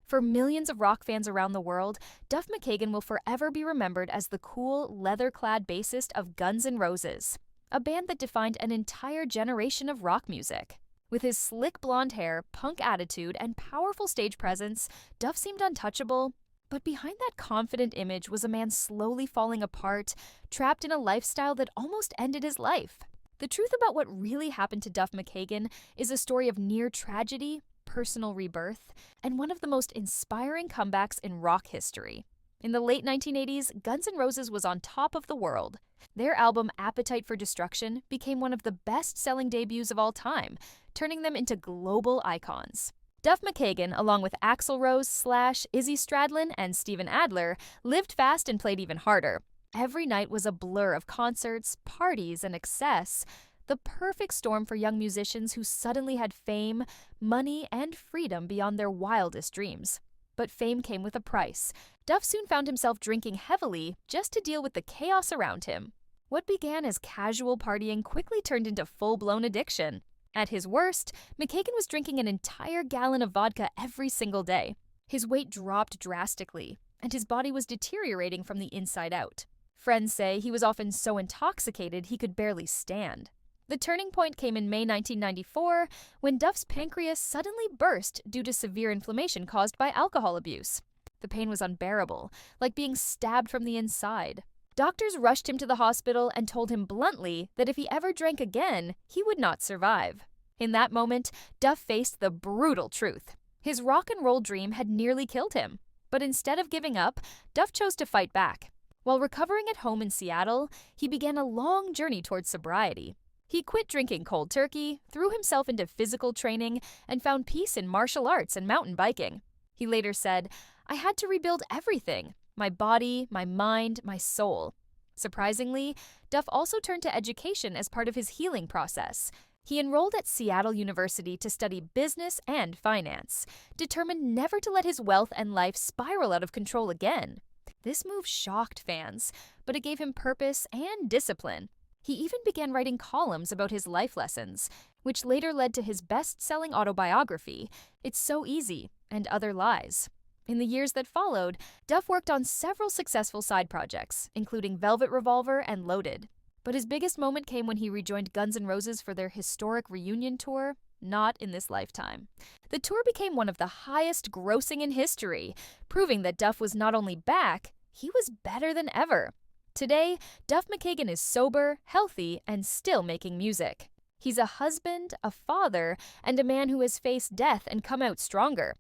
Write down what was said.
For millions of rock fans around the world, Duff McKagan will forever be remembered as the cool, leather-clad bassist of Guns N' Roses, a band that defined an entire generation of rock music. With his slick blonde hair, punk attitude, and powerful stage presence, Duff seemed untouchable. But behind that confident image was a man slowly falling apart, trapped in a lifestyle that almost ended his life. The truth about what really happened to Duff McKagan is a story of near tragedy, personal rebirth, and one of the most inspiring comebacks in rock history. In the late 1980s, Guns N' Roses was on top of the world. Their album Appetite for Destruction became one of the best-selling debuts of all time, turning them into global icons. Duff McKagan, along with Axl Rose, Slash, Izzy Stradlin, and Steven Adler, lived fast and played even harder. Every night was a blur of concerts, parties, and excess, the perfect storm for young musicians who suddenly had fame, money, and freedom beyond their wildest dreams. But fame came with a price. Duff soon found himself drinking heavily just to deal with the chaos around him. What began as casual partying quickly turned into full-blown addiction. At his worst, McKagan was drinking an entire gallon of vodka every single day. His weight dropped drastically, and his body was deteriorating from the inside out. Friends say he was often so intoxicated he could barely stand. The turning point came in May 1994 when Duff's pancreas suddenly burst due to severe inflammation caused by alcohol abuse. The pain was unbearable, like being stabbed from the inside. Doctors rushed him to the hospital and told him bluntly that if he ever drank again, he would not survive. In that moment, Duff faced the brutal truth. His rock and roll dream had nearly killed him. But instead of giving up, Duff chose to fight back. While recovering at home in Seattle, he began a long journey towards sobriety. He quit drinking cold turkey, threw himself into physical training, and found peace in martial arts and mountain biking. He later said, "I had to rebuild everything: my body, my mind, my soul." Surprisingly, Duff also turned to education as part of his healing process. He enrolled at Seattle University to study business and finance, determined never to let his wealth and life spiral out of control again. This move shocked fans, but it gave him purpose and discipline. He even began writing columns about his life lessons, which later led to his best-selling autobiography, It's So Easy, and Other Lies. In the years that followed, Duff worked on several successful side projects, including Velvet Revolver and Loaded. But his biggest moment came when he rejoined Guns N' Roses for their historic reunion tour, Not in This Lifetime. The tour became one of the highest grossing in history, proving that Duff was not only back, he was better than ever. Today, Duff McKagan is sober, healthy, and still making music. He's a husband, a father, and a man who has faced death and come out stronger.